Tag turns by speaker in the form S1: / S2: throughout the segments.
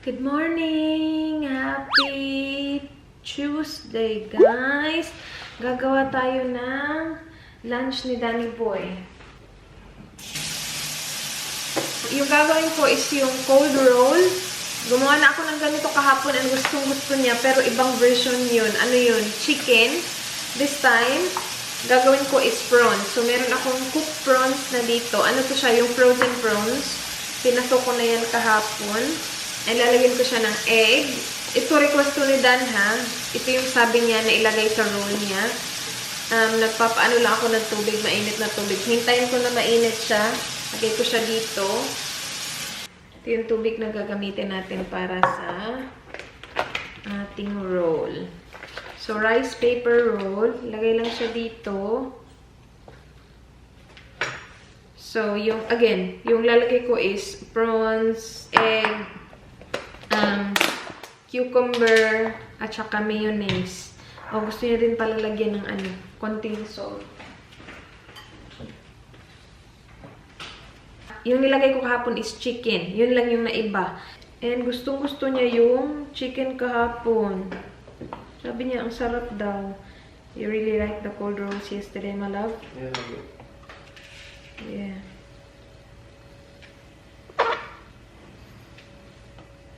S1: Good morning! Happy Tuesday, guys! Gagawa tayo ng lunch ni Danny Boy. Yung gagawin ko is yung cold roll. Gumawa na ako ng ganito kahapon and gustong-gusto niya, pero ibang version yun. Ano yun? Chicken. This time, gagawin ko is prawns. So, meron akong cooked prawns na dito. Ano to siya? Yung frozen prawns. Pinaso ko na yan kahapon. And lalagyan ko siya ng egg. Ito request ko ni Dan, ha? Ito yung sabi niya na ilagay sa roll niya. Nagpapaano lang ako ng tubig, mainit na tubig. Hintayin ko na mainit siya. Lagay ko siya dito. Ito yung tubig na gagamitin natin para sa ating roll. So, rice paper roll. Lagay lang siya dito. So, yung, again, yung lalagay ko is prawns, egg, cucumber, at saka mayonnaise. O, gusto niya din pala lagyan ng ano, konting salt. Yung nilagay ko kahapon is chicken. Yun lang yung naiba. And gustong-gusto niya yung chicken kahapon. Sabi niya, ang sarap daw. You really like the cold rolls yesterday, my love?
S2: Yeah.
S1: Yeah.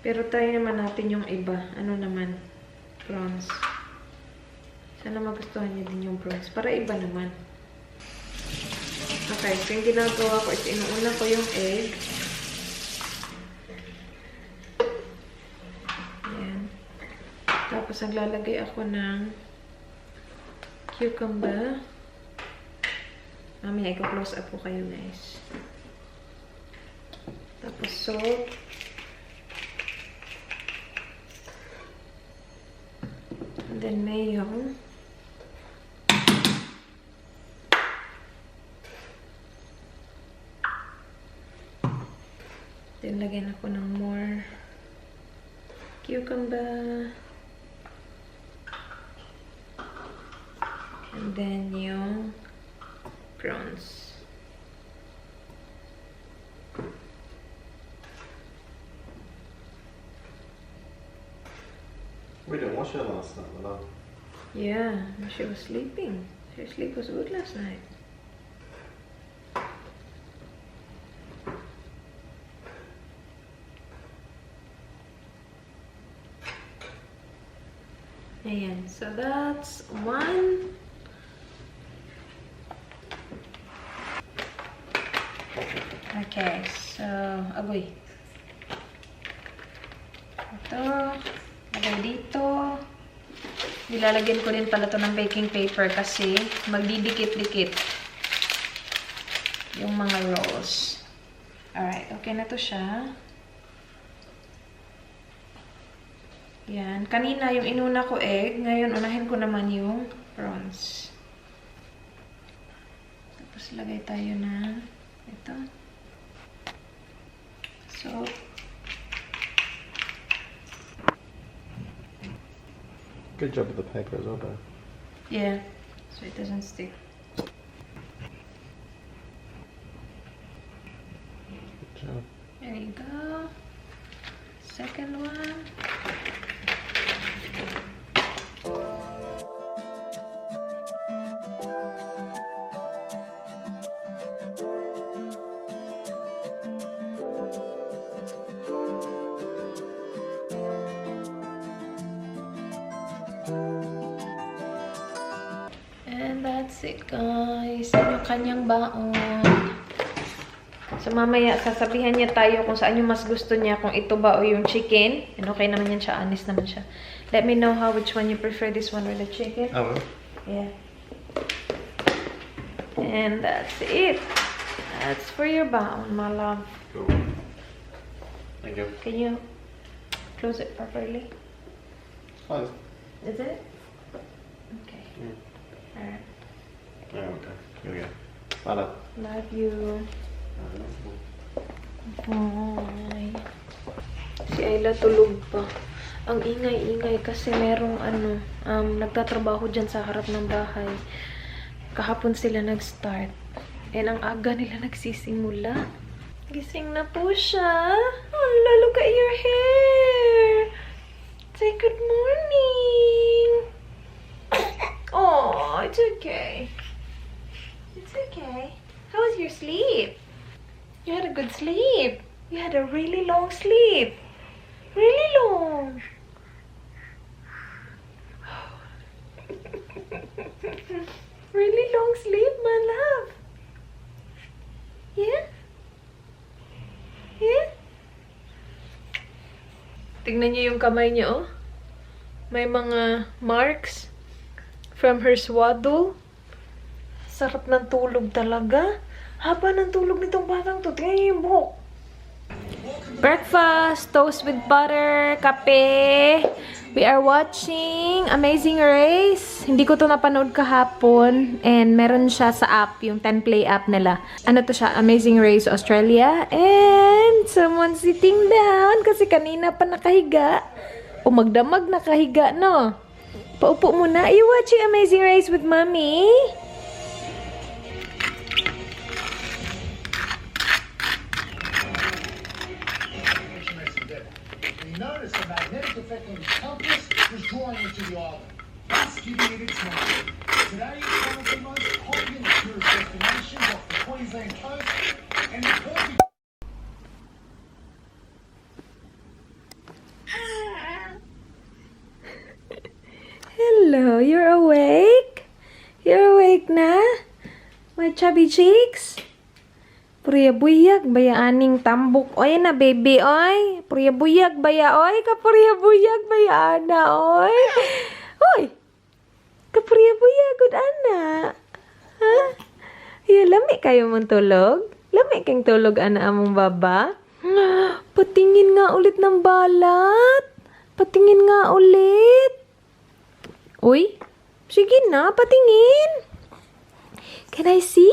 S1: Pero try naman natin yung iba. Ano naman? Prawns. Sana magustuhan niya din yung prawns. Para iba naman. Okay. So, yung ginagawa ko is inuuna ko yung egg. Ayan. Tapos, naglalagay ako ng cucumber. Mamaya, i-close up ko kayo, guys. Tapos, salt. And then mayo. Then lagyan ako ng more cucumber. And then yung prawns.
S2: We didn't watch it last night, Love.
S1: Yeah, she was sleeping. Her sleep was good last night. Ayan, so that's one. Okay, so, agoy. Ito. Lagay dito. Nilalagyan ko din pala ito ng baking paper kasi magdidikit-dikit yung mga rolls. Alright, okay na to siya. Yan. Kanina yung inuna ko egg. Ngayon, unahin ko naman yung prawns. Tapos lagay tayo na ito. So,
S2: Good job with the paper as well, though.
S1: yeah, so it doesn't stick.
S2: Good job.
S1: There you go. Second one. And that's it, guys. Yung kanyang baon. So, mamaya, sasabihan niya tayo kung saan yung mas gusto niya. Kung ito ba o yung chicken. And okay naman yan siya. Honest naman siya. Let me know which one you prefer. This one or the chicken.
S2: Oh, well.
S1: Yeah. And that's it. That's for your baon, my love.
S2: Cool. Thank you.
S1: Can you close it properly?
S2: Fine.
S1: Is it? Okay.
S2: Mm.
S1: Alright.
S2: Yeah, okay. Here we go. Bye, love.
S1: Love you. Bye. Si Ayla tulog pa. Ang ingay-ingay kasi merong nagtatrabaho dyan sa harap ng bahay. Kahapon sila nag-start. And ang aga nila nagsisimula. Gising na po siya. Oh, look at your hair. Say good morning. Oh, it's okay. It's okay. How was your sleep? You had a good sleep. You had a really long sleep. Really long. Really long sleep, my love. Yeah? Yeah? Tingnan niyo yung kamay niya, oh. May mga marks from her swaddle. Sarap ng tulog talaga. Haba ng tulog nitong batang to. Tingnan niyo yung buhok. Breakfast, toast with butter, kape. We are watching Amazing Race. Hindi ko to napanood kahapon. And meron siya sa app, yung 10 Play app nila. Ano to siya? Amazing Race Australia. And someone sitting down kasi kanina pa nakahiga. O magdamag nakahiga, no? Paupo muna. Are you watching Amazing Race with Mommy?
S3: Notice the magnetic effect of the compass was drawing it to the island, thus giving it its name. Today, one of the most popular tourist destinations off the Queensland coast, and the perfect.
S1: Hello, you're awake? You're awake na? My chubby cheeks? Purya-buyag, baya-aning tambok. Oy na, baby, oy. Purya-buyag, baya, oy. Kapurya-buyag, baya, ana, oy. Oy. Kapurya-buyag, good, ana. Ha? Yeah, lami kayo mong tulog? Lami kayong tulog, ana, among baba? Patingin nga ulit ng balat. Patingin nga ulit. Uy, sige na, patingin. Can I see?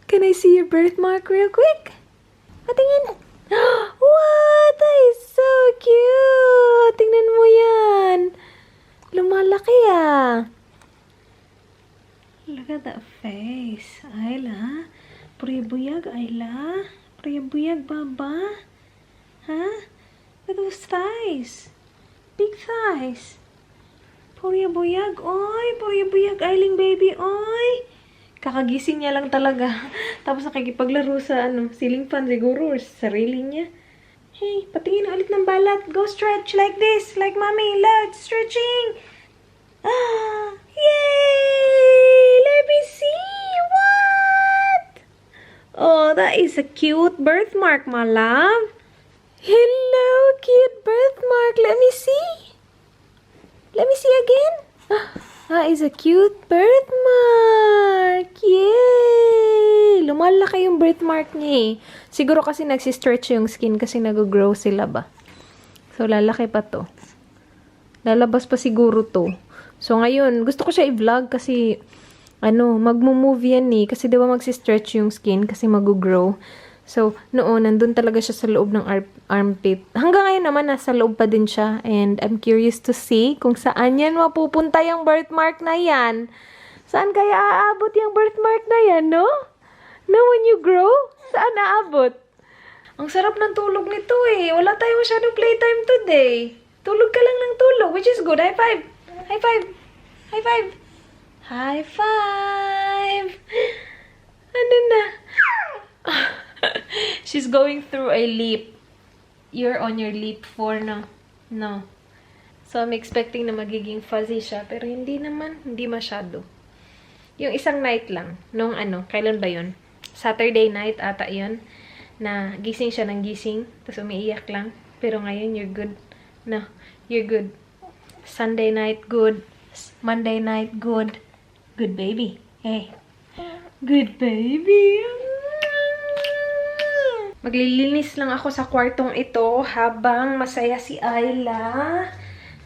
S1: Can I see your birthmark real quick? Patingin. Wow, that is so cute. Tingnan mo yan. Lumalaki ah. Look at that face. Ayla. Purya-buyag, Ayla. Purya-buyag, baba. Huh? Look at those thighs. Big thighs. Purya-buyag, oy. Purya-buyag, Ayling baby, oy. Kakagising niya lang talaga. Tapos nakikipaglaro sa ceiling fan siguro or sa sarili niya. Hey, patingin na ulit ng balat. Go stretch like this. Like mommy. Look, stretching. Ah, yay! Let me see. What? Oh, that is a cute birthmark, my love. Hello, cute birthmark. Let me see. Let me see again. That is a cute birthmark. Yay! Lumalaki yung birthmark niya eh. Siguro kasi nagsistretch yung skin kasi nag-grow sila ba. So, lalaki pa to. Lalabas pa siguro to. So, ngayon, gusto ko siya i-vlog kasi magmo-move yan eh. Kasi diba magsistretch yung skin kasi mag-grow. So, noon, nandun talaga siya sa loob ng armpit. Hanggang ngayon naman, nasa loob pa din siya. And I'm curious to see kung saan yan mapupunta yung birthmark na yan. Saan kaya aabot yung birthmark na yan, no? No, when you grow, saan aabot? Ang sarap ng tulog nito eh. Wala tayong masyadong playtime today. Tulog ka lang ng tulog, which is good. High five! High five! High five! High five! Ano na? She's going through a leap. You're on your leap 4 na. No. So, I'm expecting na magiging fuzzy siya. Pero hindi naman. Hindi masyado. Yung isang night lang. Nung kailan ba yun? Saturday night ata yun. Na gising siya ng gising. Tapos umiiyak lang. Pero ngayon, you're good. No. You're good. Sunday night, good. Monday night, good. Good baby. Hey. Good baby. Maglilinis lang ako sa kwartong ito habang masaya si Ayla.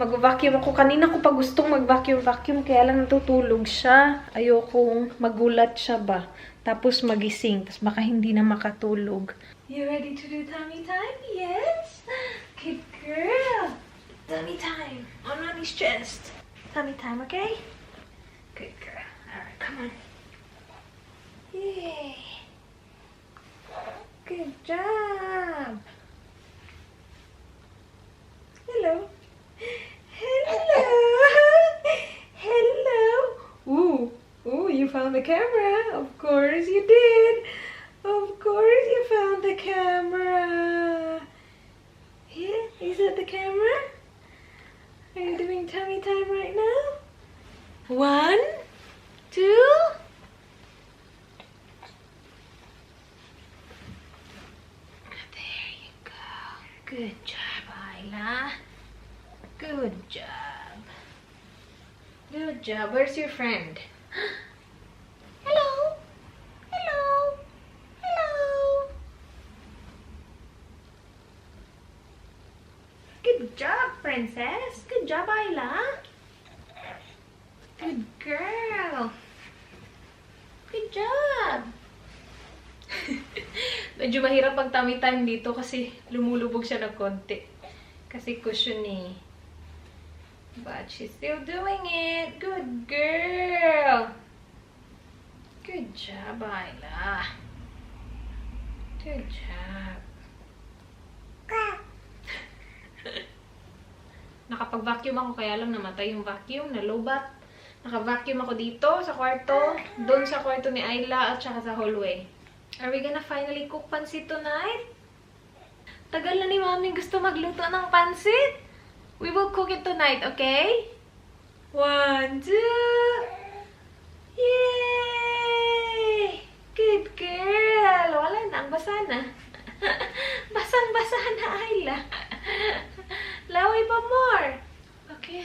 S1: Mag-vacuum ako. Kanina ko pa gustong mag-vacuum kaya lang natutulog siya. Ayokong magulat siya ba. Tapos magising. Tapos baka hindi na makatulog. You ready to do tummy time? Yes? Good girl. Tummy time. On Mommy's chest. Tummy time, okay? Good girl. Alright, come on. Yay. Good job. Hello. Hello. Hello. Ooh, you found the camera. Of course you did. Of course you found the camera. Yeah, is that the camera? Are you doing tummy time right now? 1, 2. There you go. Good job, Ayla. Good job. Good job. Where's your friend? Hello. Hello. Hello. Good job, princess. Good job, Ayla. Good girl. Good job. Medyo mahirap pag tummy time dito kasi lumulubog siya ng konti. Kasi cushiony. But she's still doing it. Good girl. Good job, Ayla. Good job. Nakapag-vacuum ako kaya lang namatay yung vacuum. Nalobat. Naka-vacuum ako dito sa kwarto. Doon sa kwarto ni Ayla at saka sa hallway. Are we gonna finally cook pansit tonight? Tagal na ni Mami gusto magluto ng pansit. We will cook it tonight, okay? 1, 2. Yay! Good girl. Wala na. Ang basa na. Basang-basa na, Ayla. Laway pa more. Okay.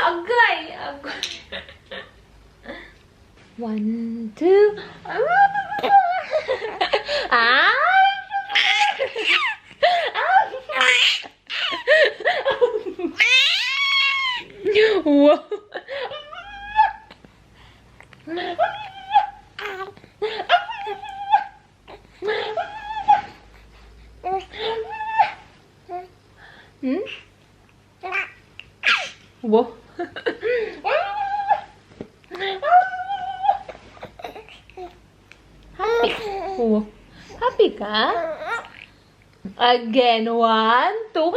S1: Agay. 1, 2. Wow. Wow. Happy. Oh. Happy ka? Again. 1, 2.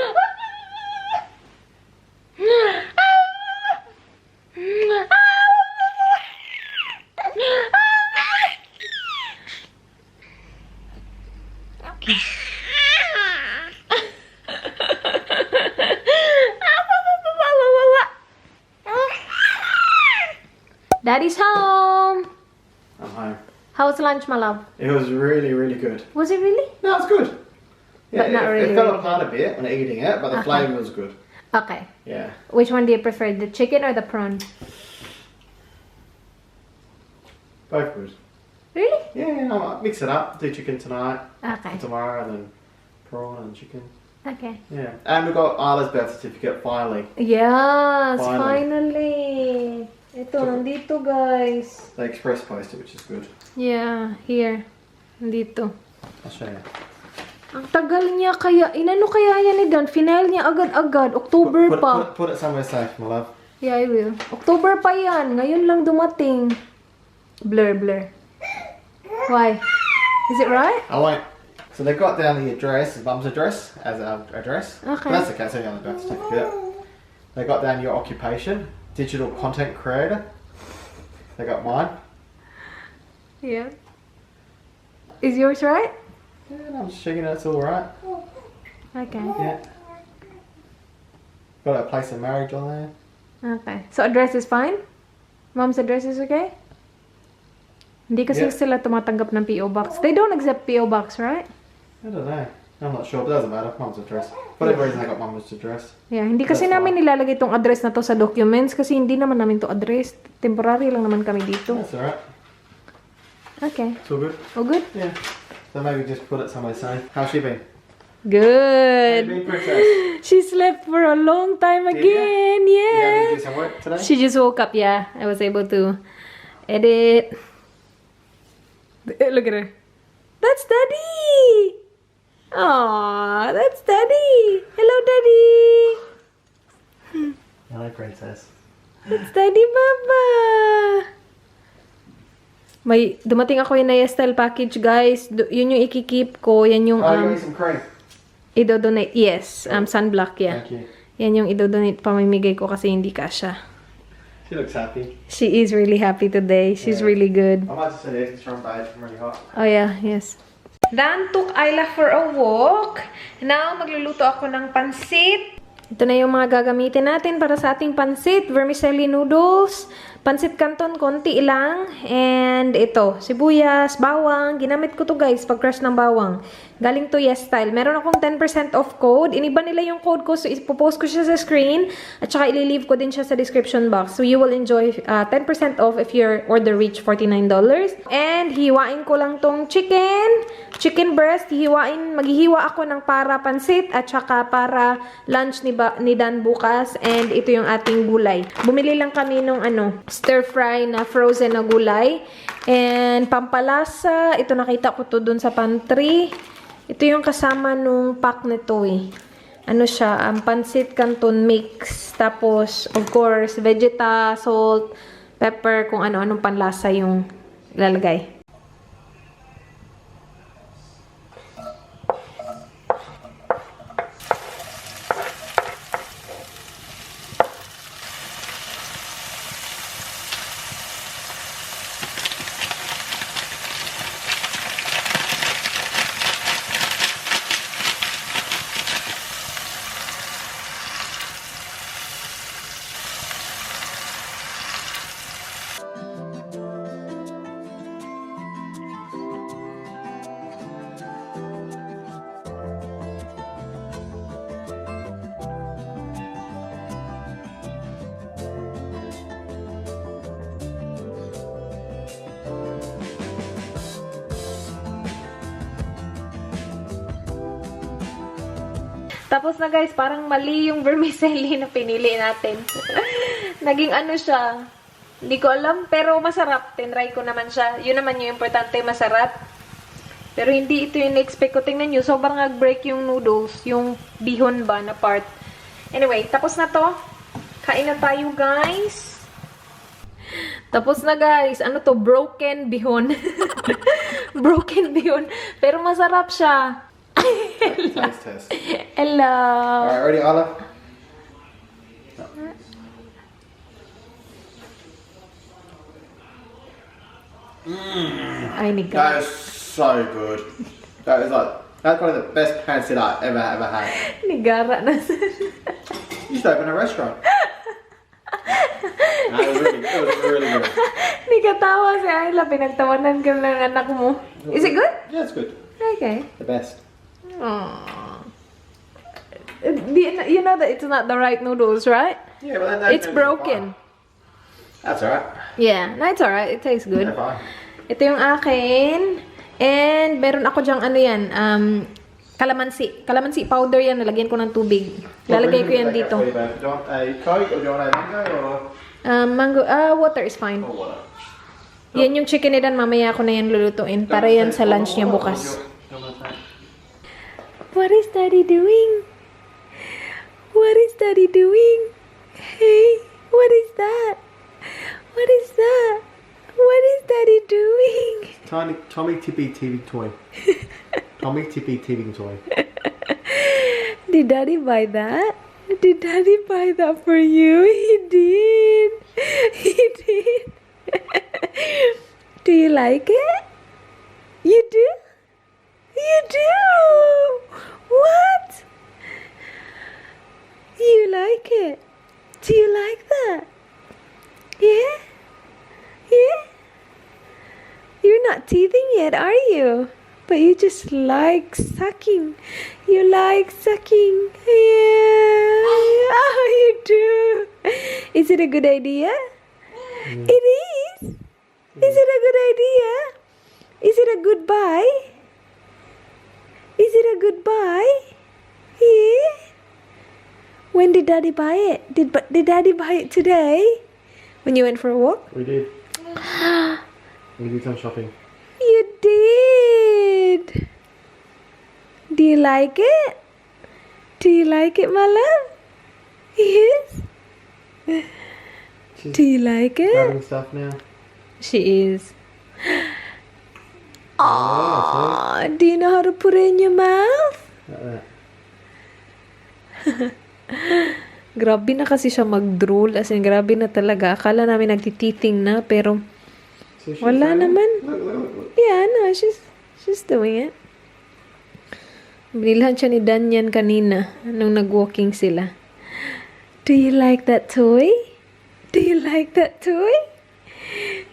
S1: Okay. Daddy's home.
S2: I'm home.
S1: How was lunch, my love?
S2: It was really, really good.
S1: Was it really?
S2: No, it's good. Yeah,
S1: But not really,
S2: it fell
S1: really
S2: apart a bit when eating it, but the flavour was good.
S1: Okay.
S2: Yeah.
S1: Which one do you prefer, the chicken or the prawn?
S2: Both good.
S1: Really?
S2: Yeah, I might mix it up. Do chicken tonight,
S1: Okay.
S2: tomorrow, and then prawn and chicken.
S1: Okay.
S2: Yeah. And we got Isla's birth certificate finally.
S1: Yes,
S2: Finally.
S1: finally. Ito, nandito, guys.
S2: They express posted, which is good.
S1: Yeah, here. Nandito.
S2: I'll show you.
S1: Ang tagal niya kaya, inano kaya yan ni Dan? Final niya agad-agad. October pa.
S2: Put it somewhere safe, my love.
S1: Yeah, I will. October pa yan. Ngayon lang dumating. Blur. Why? Is it right?
S2: I won't. So they got down the address, his mum's address, as an address.
S1: Okay.
S2: But that's okay, it's only on the birth certificate. They got down your occupation, digital content creator. They got mine.
S1: Yeah. Is yours right?
S2: Yeah, I'm just checking it's all right.
S1: Okay.
S2: Yeah. Got a place of marriage on there.
S1: Okay. So address is fine? Mom's address is okay? Hindi kasi
S2: Yeah.
S1: sila tumatanggap ng PO box. They don't accept PO box, right?
S2: I don't know. I'm not sure, but it doesn't matter. Mum's address. For whatever reason, I got mum's address.
S1: Yeah, hindi kasi
S2: That's
S1: namin nilalagay tong address na to sa documents kasi hindi naman namin to address. Temporary lang naman kami dito.
S2: That's alright.
S1: Okay.
S2: It's all good.
S1: Oh, good?
S2: Yeah. So maybe just put it somewhere safe. How's she been?
S1: Good.
S2: How you been, princess?
S1: She slept for a long time
S2: Did ya?
S1: again.
S2: You
S1: Yeah.
S2: had to do some work today?
S1: She just woke up, yeah. I was able to edit. Look at her. That's Daddy! Aww, that's Daddy! Hello, Daddy!
S2: Hello, princess.
S1: It's Daddy Baba! May, dumating ako yung Naya-style package, guys. Yun yung ikikip ko. Yan yung,
S2: Oh, you want some cream?
S1: idodonate. Yes, sunblock, yeah.
S2: Thank you.
S1: Yan yung idodonate, pamimigay ko kasi hindi kasha.
S2: She looks happy.
S1: She is really happy today. She's
S2: Yeah.
S1: really good.
S2: I might just say this, try and bathe. I'm really hot.
S1: Oh yeah, yes. Dan took Ayla for a walk. Now, magluluto ako ng pansit. Ito na yung mga gagamitin natin para sa ating pansit. Vermicelli noodles, pansit canton, konti lang. And ito, sibuyas, bawang. Ginamit ko to guys, pag-crush ng bawang. Galing to Yes Style. Meron akong 10% off code. Iniba nila yung code ko, so ipopost ko siya sa screen. At saka ililive ko din siya sa description box. So you will enjoy 10% off if your order reach $49. And hiwain ko lang tong chicken breast. Maghihiwa ako ng para pansit at saka para lunch ni Dan bukas. And ito yung ating gulay. Bumili lang kami nung stir fry na frozen na gulay. And pampalasa, ito nakita ko to dun sa pantry. Ito yung kasama nung pack nito eh. Ano siya, pancit canton mix. Tapos, of course, vegeta, salt, pepper, kung ano-anong panlasa yung lalagay. Tapos na guys, parang mali yung vermicelli na pinili natin. Naging ano siya, hindi ko alam, pero masarap. Tinry ko naman siya. Yun naman yung importante, masarap. Pero hindi ito yung na-expect ko. Tingnan nyo, sobrang nag-break yung noodles, yung bihon ba na part. Anyway, tapos na to. Kain na tayo guys. Tapos na guys, ano to, broken bihon. Broken bihon. Pero masarap siya.
S2: Taste test.
S1: Hello.
S2: Alright, ready, Ayla?
S1: Ay,
S2: That
S1: niga.
S2: is so good. That's one of the best pancit I've ever had.
S1: Nigara na.
S2: You should open a restaurant. No, it was really good.
S1: Nigatawa si Ayla. Pinagtawanan ka ng anak mo. Is it good?
S2: Yeah, it's good.
S1: Okay.
S2: The best.
S1: Aww. You know that it's not the right noodles, right?
S2: Yeah, but then
S1: It's broken.
S2: That's alright.
S1: Yeah, no, it's alright. It tastes good.
S2: They're fine.
S1: Ito yung akin. And meron ako dyang ano yan, calamansi. Calamansi powder yan. Nalagyan ko ng tubig. Lalagay ko yan dito.
S2: Do you want a Coke or do you want a mango or?
S1: Mango, water is fine.
S2: Or water?
S1: Yan yung chicken ni Dan. Mamaya ako na yan lulutuin. Para yan sa lunch niya bukas. What is Daddy doing? What is Daddy doing? Hey, what is that? What is that? What is Daddy doing?
S2: Tiny Tommy Tippy teething toy. Tommy Tippy teething toy.
S1: Did Daddy buy that? Did Daddy buy that for you? He did. He did. Do you like it? You do? You do. What? You like it? Do you like that? Yeah? Yeah? You're not teething yet, are you? But you just like sucking. You like sucking. Yeah. Oh, you do. Is it a good idea? It is. Is it a good idea? Is it a goodbye? Is it a goodbye? Yeah. When did Daddy buy it? Did Daddy buy it today? When you went for a walk?
S2: We did. We did some shopping.
S1: You did. Do you like it? Do you like it, my love? Yes.
S2: She's
S1: Do you like it?
S2: grabbing stuff now.
S1: She is.
S2: Yeah,
S1: Aww, do you know how to put it in your mouth?
S2: like that.
S1: Grabe na kasi siya mag-drool. As in, grabe na talaga. Akala namin nagtititing na, pero
S2: So she's
S1: wala
S2: saying,
S1: naman.
S2: Look.
S1: Yeah, no, she's doing it. Binilhan siya ni Danyan kanina nung nag-walking sila. Do you like that toy? Do you like that toy?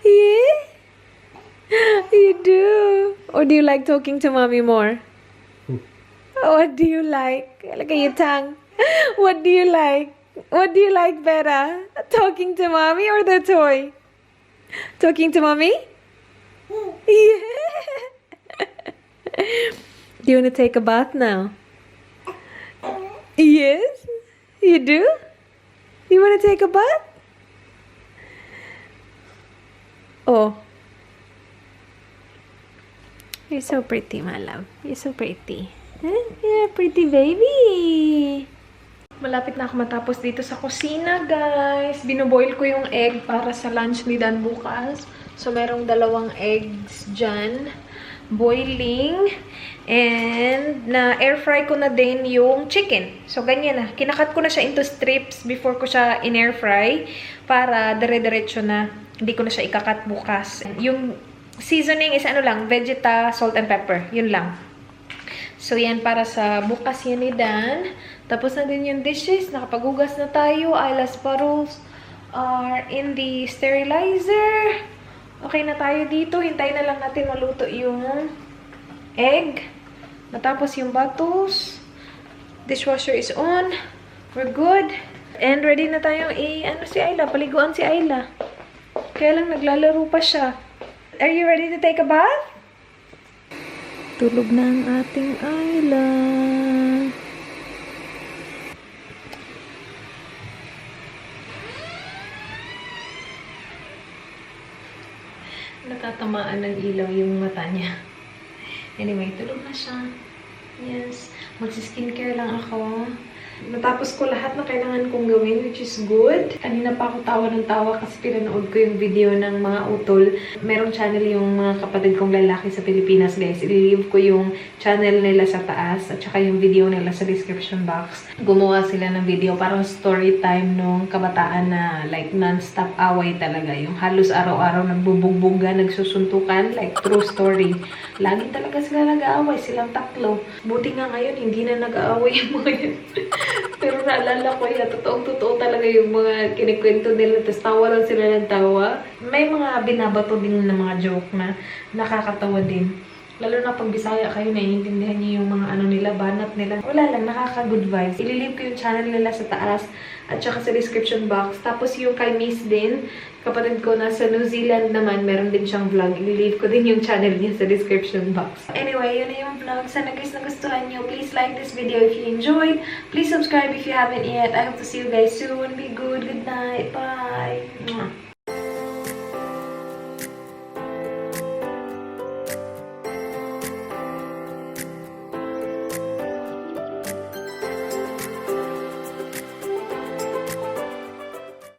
S1: Yeah? You do? Or do you like talking to mommy more? What do you like? Look at your tongue. What do you like? What do you like better? Talking to mommy or the toy? Talking to mommy? Yeah. Do you want to take a bath now? Yes? You do? You want to take a bath? Oh. You're so pretty, my love. You're so pretty. Huh? You're a pretty baby. Malapit na ako matapos dito sa kusina, guys. Binoboil ko yung egg para sa lunch ni Dan bukas. So, merong 2 eggs dyan. Boiling. And, na-air fry ko na din yung chicken. So, ganyan na. Kinakat ko na siya into strips before ko siya in-air fry. Para dire-diretso na. Hindi ko na siya ikakat bukas. Yung seasoning is ano lang, vegeta, salt and pepper. Yun lang. So, yan para sa bukas yan ni Dan. Tapos na din yung dishes. Nakapaghugas na tayo. Eyelash bottles are in the sterilizer. Okay na tayo dito. Hintayin na lang natin maluto yung egg. Matapos yung bottles. Dishwasher is on. We're good. And ready na tayong ano si Ayla. Paliguan si Ayla. Kaya lang naglalaro pa siya. Are you ready to take a bath? Tulog na ang ating Ayla. Natatamaan ng ilaw yung mata niya. Anyway, tulog na siya. Yes. Magsi-skincare lang ako. Natapos ko lahat na kailangan kong gawin, which is good. Kanina pa ako tawa ng tawa kasi pinanood ko yung video ng mga utol. Merong channel yung mga kapatid kong lalaki sa Pilipinas, guys. I-leave ko yung channel nila sa taas at saka yung video nila sa description box. Gumawa sila ng video parang story time nung kabataan na like non-stop away talaga. Yung halos araw-araw nagbubugbuga, nagsusuntukan, like true story. Lagi talaga sila nag-aaway, silang tatlo. Buti nga ngayon, hindi na nag-aaway yung mga yun. Pero naalala ko yan, totoong-totoo talaga yung mga kinikwento nila. Tapos tawa lang sila ng tawa. May mga binabato din na mga joke na nakakatawa din. Lalo na pag Bisaya kayo, naiintindihan niyo yung mga ano nila, banat nila. Wala lang, nakaka-good vibes. Ililip ko yung channel nila sa taas at saka sa description box. Tapos yung kay Miss din, kapatid ko na sa New Zealand naman, meron din siyang vlog. Ililip ko din yung channel niya sa description box. Anyway, yun na yung vlog. Sana guys nagustuhan nyo. Please like this video if you enjoyed. Please subscribe if you haven't yet. I hope to see you guys soon. Be good. Good night. Bye. Mwah.